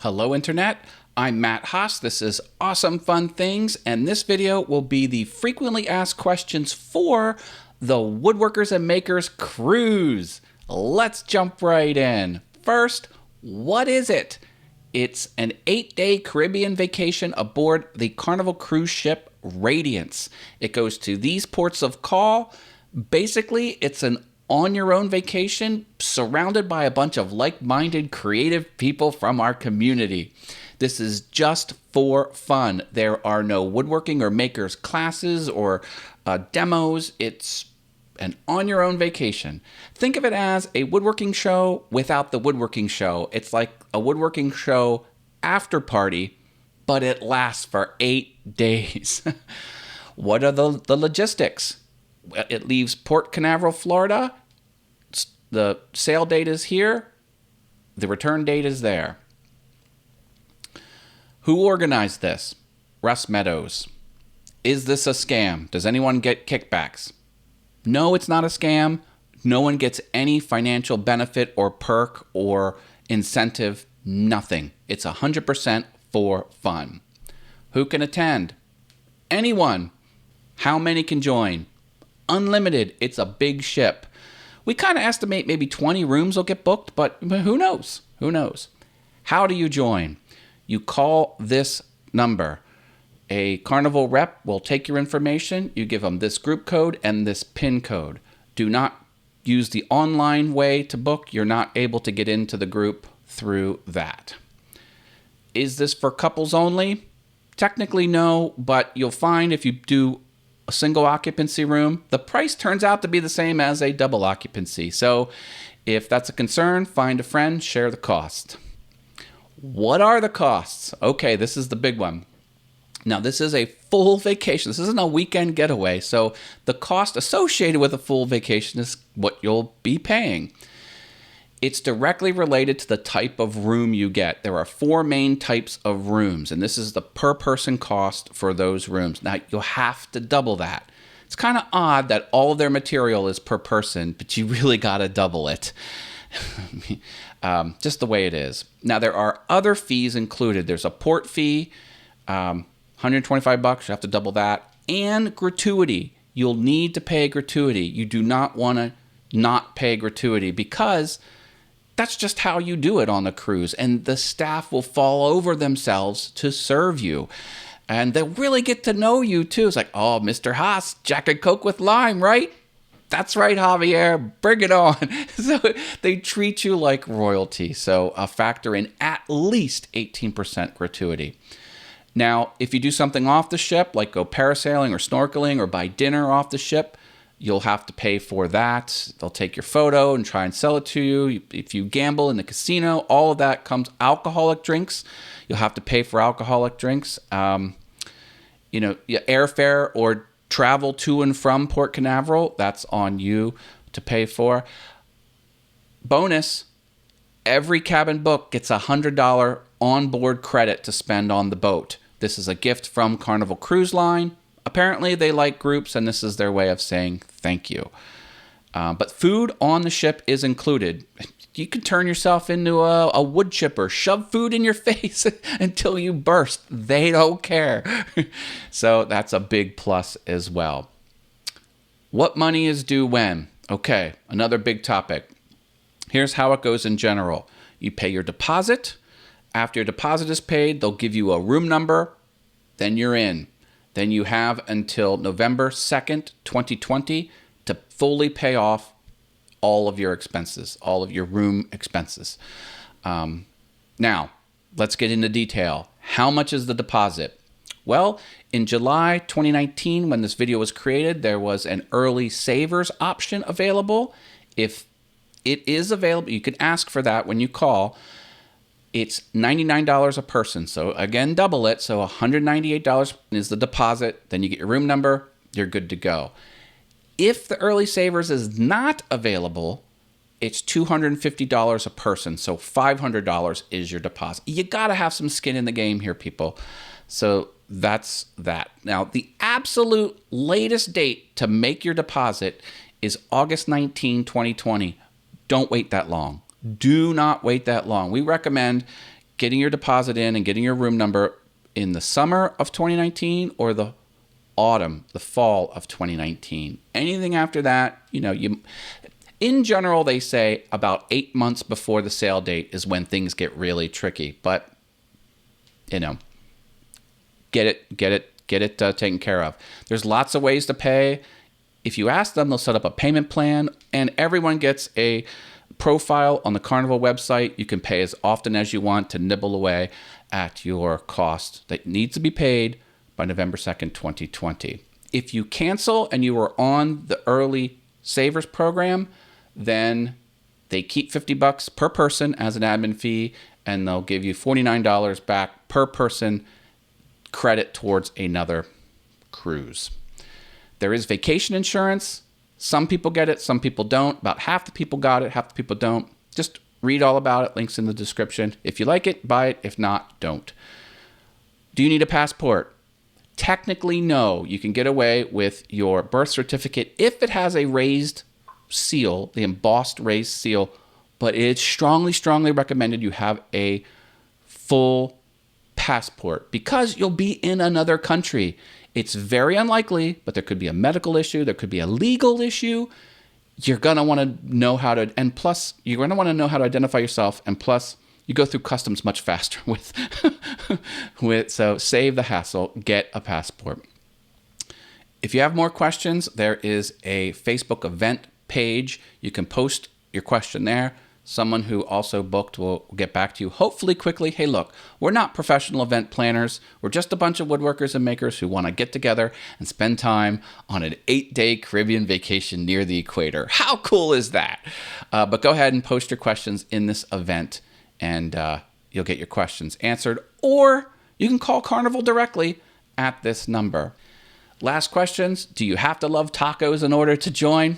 Hello Internet, I'm Matt Haas. This is Awesome Fun Things, and this video will be the frequently asked questions for the Woodworkers and Makers Cruise. Let's jump right in. First, what is it? It's an 8-day Caribbean vacation aboard the Carnival cruise ship Radiance. It goes to these ports of call. Basically, it's an on-your-own vacation surrounded by a bunch of like-minded creative people from our community. This is just for fun. There are no woodworking or makers classes or demos. It's an on-your-own vacation. Think of it as a woodworking show without the woodworking show. It's like a woodworking show after party, but it lasts for 8 days. What are the logistics? It leaves Port Canaveral, Florida. The sail date is here. The return date is there. Who organized this? Russ Meadows. Is this a scam? Does anyone get kickbacks? No, it's not a scam. No one gets any financial benefit or perk or incentive. Nothing. It's 100% for fun. Who can attend? Anyone. How many can join? Unlimited. It's a big ship. We kind of estimate maybe 20 rooms will get booked, but who knows? Who knows? How do you join? You call this number. A Carnival rep will take your information. You give them this group code and this PIN code. Do not use the online way to book. You're not able to get into the group through that. Is this for couples only? Technically no, but you'll find if you do a single occupancy room, the price turns out to be the same as a double occupancy. So if that's a concern, find a friend, share the cost. What are the costs? Okay, this is the big one. Now, this is a full vacation. This isn't a weekend getaway. So the cost associated with a full vacation is what you'll be paying. It's directly related to the type of room you get. There are 4 main types of rooms, and this is the per person cost for those rooms. Now, you'll have to double that. It's kind of odd that all of their material is per person, but you really got to double it. Just the way it is. Now, there are other fees included. There's a port fee, $125, you have to double that, and gratuity. You'll need to pay gratuity. You do not want to not pay gratuity because that's just how you do it on a cruise, and the staff will fall over themselves to serve you. And they'll really get to know you, too. It's like, oh, Mr. Haas, Jack and Coke with lime, right? That's right, Javier. Bring it on. So they treat you like royalty. So factor in at least 18% gratuity. Now, if you do something off the ship, like go parasailing or snorkeling or buy dinner off the ship, you'll have to pay for that. They'll take your photo and try and sell it to you. If you gamble in the casino, all of that comes. Alcoholic drinks, you'll have to pay for alcoholic drinks. Airfare or travel to and from Port Canaveral, that's on you to pay for. Bonus, every cabin book gets a $100 onboard credit to spend on the boat. This is a gift from Carnival Cruise Line. Apparently, they like groups, and this is their way of saying thank you. But food on the ship is included. You can turn yourself into a wood chipper, shove food in your face until you burst. They don't care. So that's a big plus as well. What money is due when? Okay, another big topic. Here's how it goes in general. You pay your deposit. After your deposit is paid, they'll give you a room number. Then you're in. Then you have until November 2nd, 2020 to fully pay off all of your expenses, all of your room expenses. Now, let's get into detail. How much is the deposit? Well, in July 2019, when this video was created, there was an early savers option available. If it is available, you can ask for that when you call. It's $99 a person. So again, double it. So $198 is the deposit. Then you get your room number. You're good to go. If the early savers is not available, it's $250 a person. So $500 is your deposit. You got to have some skin in the game here, people. So that's that. Now, the absolute latest date to make your deposit is August 19, 2020. Don't wait that long. Do not wait that long. We recommend getting your deposit in and getting your room number in the summer of 2019 or the fall of 2019. Anything after that, in general, they say about 8 months before the sale date is when things get really tricky. But, get it taken care of. There's lots of ways to pay. If you ask them, they'll set up a payment plan, and everyone gets a profile on the Carnival website. You can pay as often as you want to nibble away at your cost that needs to be paid by November 2nd, 2020. If you cancel and you were on the early savers program, then they keep $50 per person as an admin fee, and they'll give you $49 back per person credit towards another cruise. There is vacation insurance. Some people get it, some people don't. About half the people got it, half the people don't. Just read all about it. Links in the description. If you like it, buy it. If not, don't. Do you need a passport? Technically, no. You can get away with your birth certificate if it has a raised seal, the embossed raised seal, but it's strongly, strongly recommended you have a full passport because you'll be in another country. It's very unlikely, but there could be a medical issue. There could be a legal issue. You're going to want to know how to, and plus, you're going to want to know how to identify yourself. And plus, you go through customs much faster so save the hassle, get a passport. If you have more questions, there is a Facebook event page. You can post your question there. Someone who also booked will get back to you hopefully quickly. Hey, look, we're not professional event planners. We're just a bunch of woodworkers and makers who want to get together and spend time on an 8-day Caribbean vacation near the equator. How cool is that? But go ahead and post your questions in this event, and you'll get your questions answered. Or you can call Carnival directly at this number. Last questions. Do you have to love tacos in order to join?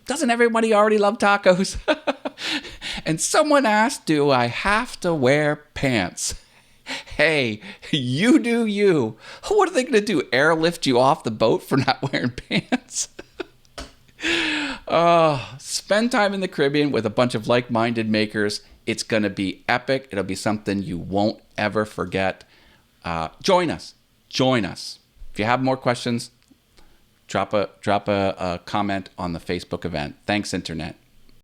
Doesn't everybody already love tacos? And someone asked, do I have to wear pants? Hey, you do you. What are they going to do? Airlift you off the boat for not wearing pants? Spend time in the Caribbean with a bunch of like-minded makers. It's going to be epic. It'll be something you won't ever forget. Join us. If you have more questions, drop a comment on the Facebook event. Thanks, Internet.